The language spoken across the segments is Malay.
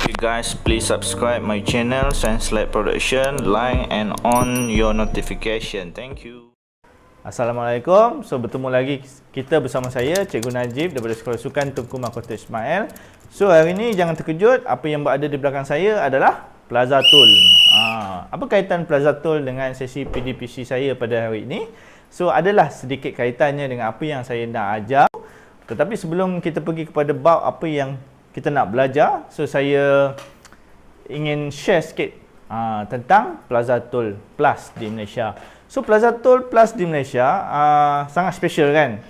Okay guys, please subscribe my channel Science Lab Production, like and on your notification. Thank you. Assalamualaikum. So bertemu lagi kita bersama saya Cikgu Najib daripada Sekolah Sukan Tunku Mahkota Ismail. So hari ini jangan terkejut, apa yang berada di belakang saya adalah Plaza Tool. Apa kaitan Plaza Tool dengan sesi PDPC saya pada hari ini? So adalah sedikit kaitannya dengan apa yang saya nak ajar. Tetapi sebelum kita pergi kepada bab apa yang kita nak belajar, so saya ingin share sikit tentang Plaza Tool Plus di Malaysia. So Plaza Tool Plus di Malaysia sangat special kan.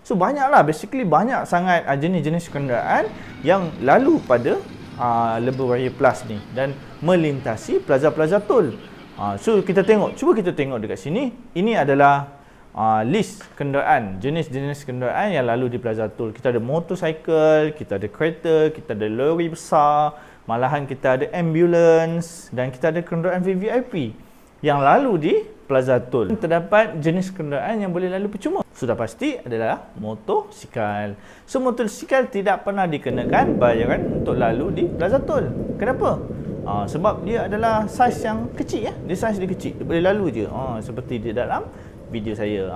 So banyaklah, basically banyak sangat jenis-jenis kenderaan yang lalu pada Lebuh Raya Plus ni dan melintasi plaza-plaza tol. So kita tengok, cuba kita tengok dekat sini. Ini adalah list kenderaan, jenis-jenis kenderaan yang lalu di Plaza Tool. Kita ada motorcycle, kita ada kereta, kita ada lori besar, malahan kita ada ambulans dan kita ada kenderaan VVIP yang lalu di Plaza Tool. Terdapat jenis kenderaan yang boleh lalu percuma. Sudah pasti adalah motosikal. So motosikal tidak pernah dikenakan bayaran untuk lalu di Plaza Tool. Kenapa? Sebab dia adalah saiz yang kecil ya. Dia saiz dia kecil. Dia boleh lalu je. Seperti di dalam video saya.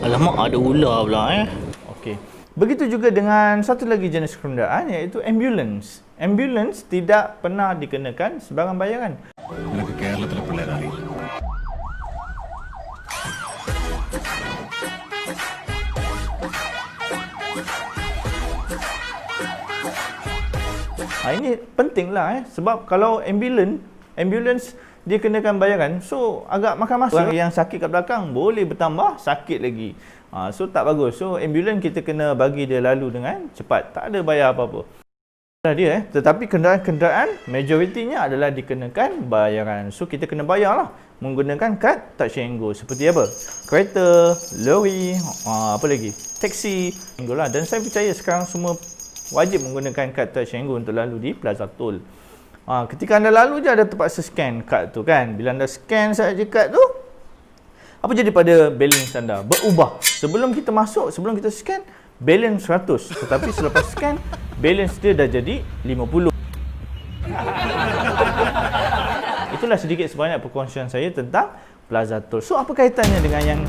Alamak, ada ular pula Okey. Begitu juga dengan satu lagi jenis kenderaan iaitu ambulans. Ambulans tidak pernah dikenakan sebarang bayaran. Ini pentinglah sebab kalau ambulans dia kenakan bayaran, so agak makan masa. Orang yang sakit kat belakang boleh bertambah sakit lagi. So tak bagus. So ambulans kita kena bagi dia lalu dengan cepat. Tak ada bayar apa-apa. Dia tetapi kenderaan-kenderaan majoritinya adalah dikenakan bayaran. So kita kena bayarlah menggunakan kad touch and go. Seperti apa? Kereta, lori, apa lagi? Taksi, lah. Dan saya percaya sekarang semua wajib menggunakan kad touch and go untuk lalu di Plaza Tool. Ketika anda lalu je ada terpaksa scan kad tu kan. Bila anda scan saja kad tu, apa jadi pada balance anda? Berubah. Sebelum kita masuk, sebelum kita scan, balance 100. Tetapi selepas scan, balance dia dah jadi 50. Itulah sedikit sebanyak perkongsian saya tentang Plaza Tool. So apa kaitannya dengan yang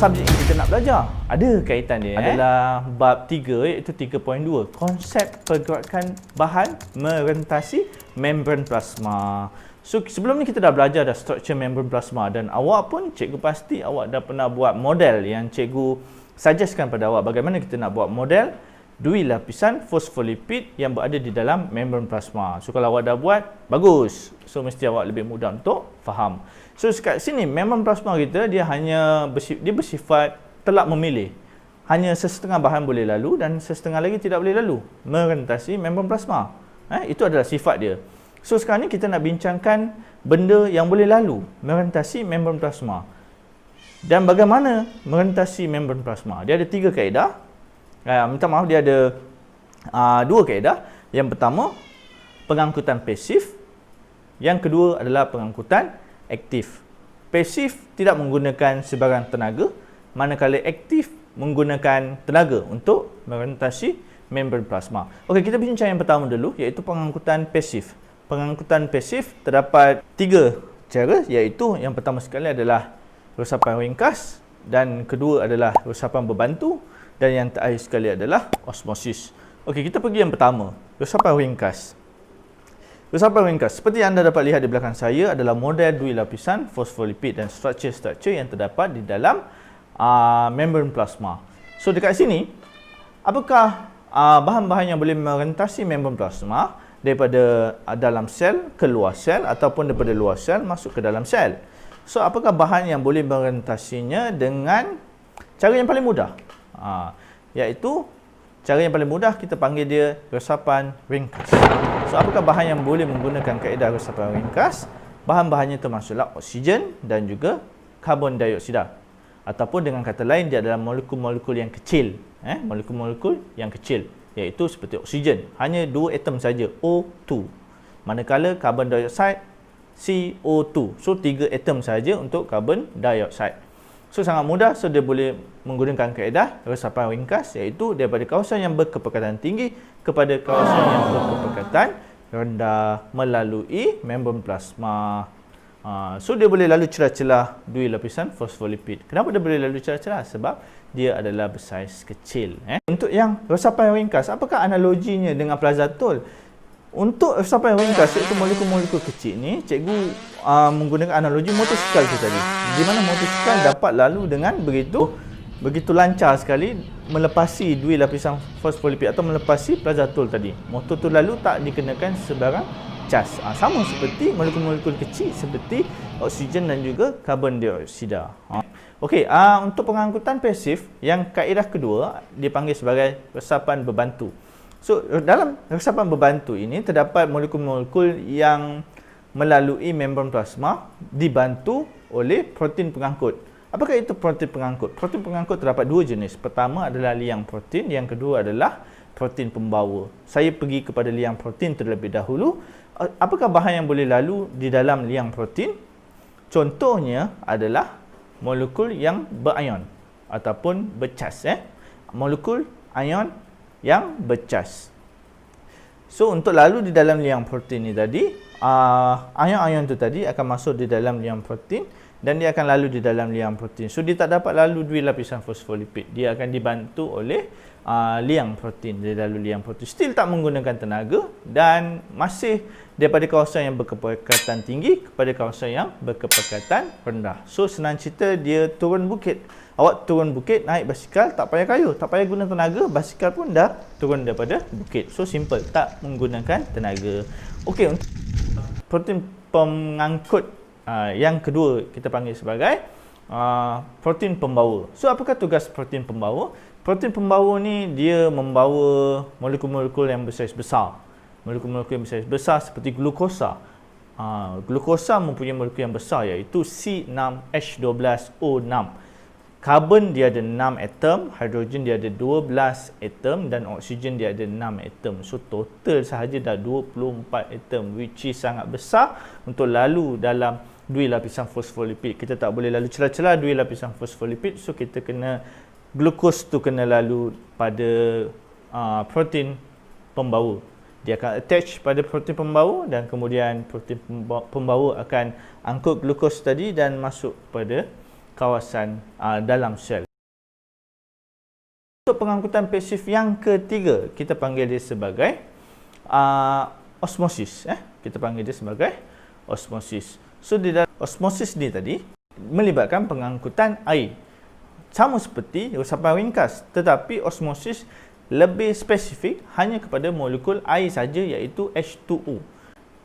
subjek yang kita nak belajar? Ada kaitan dia. Adalah bab 3 iaitu 3.2, konsep pergerakan bahan merentasi membran plasma. So sebelum ni kita dah belajar dah struktur membran plasma dan awak pun, cikgu pasti awak dah pernah buat model yang cikgu suggestkan pada awak bagaimana kita nak buat model dui lapisan fosfolipid yang berada di dalam membran plasma. So kalau awak dah buat, bagus. So mesti awak lebih mudah untuk faham. So kat sini membran plasma kita dia hanya bersifat telak memilih. Hanya sesetengah bahan boleh lalu dan sesetengah lagi tidak boleh lalu merentasi membran plasma. Itu adalah sifat dia. So sekarang ni kita nak bincangkan benda yang boleh lalu merentasi membran plasma. Dan bagaimana merentasi membran plasma? Dia ada 3 kaedah. Minta maaf, dia ada 2 kaedah. Yang pertama, pengangkutan pasif. Yang kedua adalah pengangkutan aktif. Pasif tidak menggunakan sebarang tenaga, manakala aktif menggunakan tenaga untuk merentasi membran plasma. Okey, kita bincang yang pertama dulu iaitu pengangkutan pasif. Pengangkutan pasif terdapat 3 cara, iaitu yang pertama sekali adalah resapan ringkas, dan kedua adalah resapan berbantu, dan yang terakhir sekali adalah osmosis. Okey, kita pergi yang pertama, resapan ringkas. Resapan ringkas, seperti yang anda dapat lihat di belakang saya adalah model dui lapisan fosfolipid dan struktur-struktur yang terdapat di dalam membran plasma. So dekat sini, apakah bahan-bahan yang boleh merentasi membran plasma daripada dalam sel ke luar sel ataupun daripada luar sel masuk ke dalam sel? So apakah bahan yang boleh merentasinya dengan cara yang paling mudah? Iaitu cara yang paling mudah kita panggil dia resapan ringkas. So apakah bahan yang boleh menggunakan kaedah resapan ringkas? Bahan-bahannya termasuklah oksigen dan juga karbon dioksida. Ataupun dengan kata lain, dia adalah molekul-molekul yang kecil. Molekul-molekul yang kecil, iaitu seperti oksigen, hanya 2 atom saja, O2. Manakala karbon dioksida CO2. So 3 atom saja untuk karbon dioksida. So sangat mudah, so dia boleh menggunakan kaedah resapan ringkas, iaitu daripada kawasan yang berkepekatan tinggi kepada kawasan yang berkepekatan rendah melalui membran plasma. So dia boleh lalu celah-celah dui lapisan fosfolipid. Kenapa dia boleh lalu celah-celah? Sebab dia adalah bersaiz kecil. Untuk yang resapan ringkas, apakah analoginya dengan Plazatul? Untuk resapan ringkas, iaitu molekul-molekul kecil ni, cikgu menggunakan analogi motosikal tu tadi. Di mana motosikal dapat lalu dengan begitu lancar sekali melepasi dui lapisan fosfolipid atau melepasi Plazatul tadi. Motor tu lalu tak dikenakan sebarang cas. Sama seperti molekul-molekul kecil seperti oksigen dan juga karbon dioksida. Okey, untuk pengangkutan pasif yang kaedah kedua dipanggil sebagai resapan berbantu. So dalam resapan berbantu ini terdapat molekul-molekul yang melalui membran plasma dibantu oleh protein pengangkut. Apakah itu protein pengangkut? Protein pengangkut terdapat dua jenis. Pertama adalah liang protein, yang kedua adalah protein pembawa. Saya pergi kepada liang protein terlebih dahulu. Apakah bahan yang boleh lalu di dalam liang protein? Contohnya adalah molekul yang berion ataupun bercas. Molekul ion yang bercas. So untuk lalu di dalam liang protein ni tadi, ion-ion tu tadi akan masuk di dalam liang protein dan dia akan lalu di dalam liang protein. So dia tak dapat lalu dui lapisan fosfolipid. Dia akan dibantu oleh liang protein, dia lalu liang protein. Still tak menggunakan tenaga dan masih daripada kawasan yang berkepekatan tinggi kepada kawasan yang berkepekatan rendah. So senang cerita, dia turun bukit. Awak turun bukit, naik basikal, tak payah kayu, tak payah guna tenaga, basikal pun dah turun daripada bukit. So simple, tak menggunakan tenaga. Okey, untuk protein pengangkut yang kedua kita panggil sebagai protein pembawa. So apakah tugas protein pembawa? Protein pembawa ni dia membawa molekul-molekul yang bersaiz besar. Molekul-molekul yang bersaiz besar seperti glukosa. Glukosa mempunyai molekul yang besar, iaitu C6H12O6. Karbon dia ada 6 atom, hidrogen dia ada 12 atom dan oksigen dia ada 6 atom. So total sahaja dah 24 atom, which is sangat besar untuk lalu dalam dui lapisan fosfolipid. Kita tak boleh lalu celah-celah dui lapisan fosfolipid, so kita kena glukos tu kena lalu pada protein pembawa. Dia akan attach pada protein pembawa dan kemudian protein pembawa akan angkut glukos tadi dan masuk pada kawasan dalam sel. Untuk pengangkutan pasif yang ketiga, kita panggil dia sebagai osmosis. Kita panggil dia sebagai osmosis. So di dalam osmosis ni tadi melibatkan pengangkutan air. Sama seperti resapan ringkas, tetapi osmosis lebih spesifik hanya kepada molekul air saja, iaitu H2O.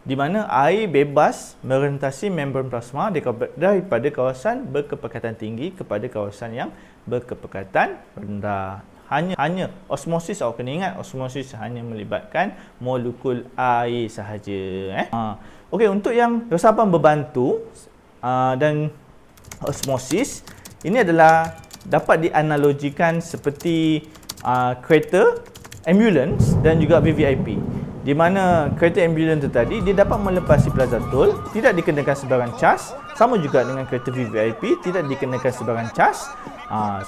Di mana air bebas merentasi membran plasma daripada kawasan berkepekatan tinggi kepada kawasan yang berkepekatan rendah. Hanya osmosis, awak kena ingat, osmosis hanya melibatkan molekul air sahaja. Okey, untuk yang resapan berbantu dan osmosis, ini adalah dapat dianalogikan seperti kereta ambulans dan juga VVIP. Di mana kereta ambulans itu tadi, dia dapat melepasi Plazatul, tidak dikenakan sebarang cas. Sama juga dengan kereta VVIP, tidak dikenakan sebarang cas.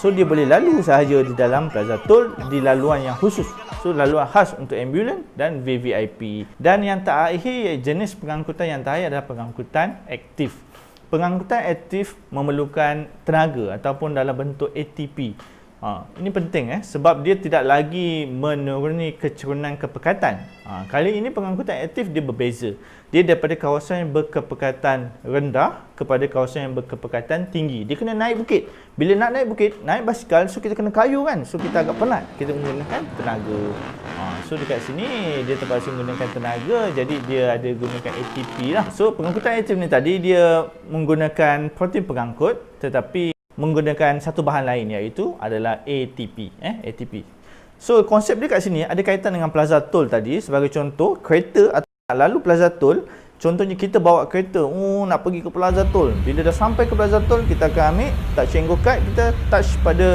So dia boleh lalu sahaja di dalam Plazatul di laluan yang khusus. So laluan khas untuk ambulans dan VVIP. Dan yang terakhir, jenis pengangkutan yang terakhir adalah pengangkutan aktif. Pengangkutan aktif memerlukan tenaga ataupun dalam bentuk ATP. Ini penting sebab dia tidak lagi menuruni kecerunan kepekatan. Kali ini pengangkutan aktif dia berbeza. Dia daripada kawasan yang berkepekatan rendah kepada kawasan yang berkepekatan tinggi. Dia kena naik bukit. Bila nak naik bukit, naik basikal, so kita kena kayu kan. So kita agak penat. Kita menggunakan tenaga. So dekat sini dia terpaksa menggunakan tenaga, jadi dia ada gunakan ATP lah. So pengangkutan aktif ni tadi dia menggunakan protein pengangkut tetapi menggunakan satu bahan lain, iaitu adalah ATP. ATP. So konsep dia kat sini ada kaitan dengan Plazatul tadi. Sebagai contoh, kereta atau lalu Plazatul, contohnya kita bawa kereta, nak pergi ke Plazatul. Bila dah sampai ke Plazatul, kita akan ambil touch and go card, kita touch pada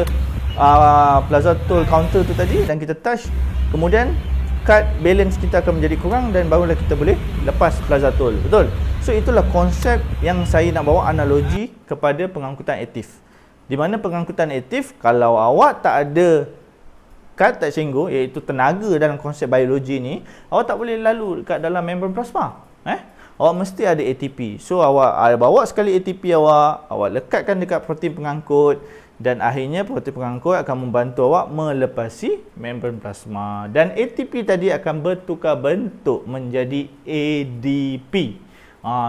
Plazatul counter tu tadi dan kita touch, kemudian card balance kita akan menjadi kurang dan barulah kita boleh lepas Plazatul. Betul? So itulah konsep yang saya nak bawa analogi kepada pengangkutan aktif. Di mana pengangkutan aktif, kalau awak tak ada kad tak senggo, iaitu tenaga dalam konsep biologi ni, awak tak boleh lalu kat dalam membran plasma. Awak mesti ada ATP. So awak bawa sekali ATP awak lekatkan dekat protein pengangkut, dan akhirnya protein pengangkut akan membantu awak melepasi membran plasma, dan ATP tadi akan bertukar bentuk menjadi ADP.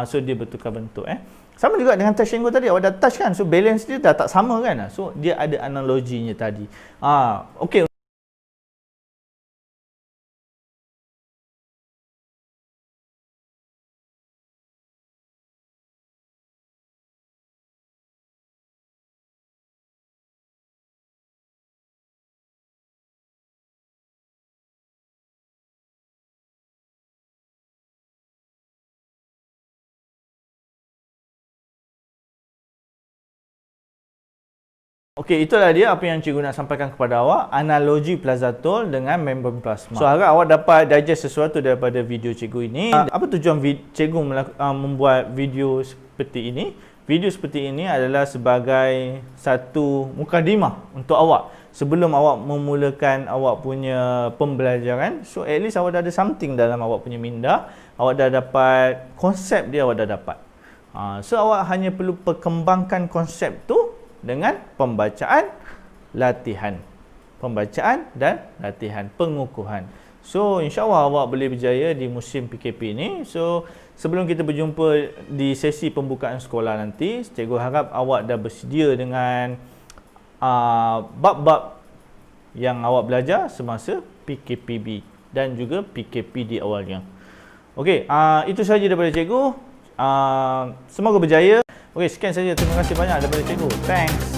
So dia bertukar bentuk. Sama juga dengan touch and go tadi, awak dah touch kan, so balance dia dah tak sama kan. So dia ada analoginya tadi. Okey. Okey, itulah dia apa yang cikgu nak sampaikan kepada awak, analogi Plazatole dengan membran plasma. So harap awak dapat digest sesuatu daripada video cikgu ini. Apa tujuan cikgu membuat video seperti ini? Video seperti ini adalah sebagai satu mukadimah untuk awak sebelum awak memulakan awak punya pembelajaran. So at least awak dah ada something dalam awak punya minda, awak dah dapat konsep dia, awak dah dapat. So awak hanya perlu perkembangkan konsep tu dengan pembacaan, latihan. Pembacaan dan latihan, pengukuhan. So insya-Allah awak boleh berjaya di musim PKP ini. So sebelum kita berjumpa di sesi pembukaan sekolah nanti, cikgu harap awak dah bersedia dengan bab-bab yang awak belajar semasa PKPB dan juga PKP di awalnya. Okey, itu sahaja daripada cikgu. Semoga berjaya. Okey, sekian saja. Terima kasih banyak daripada cikgu. Thanks.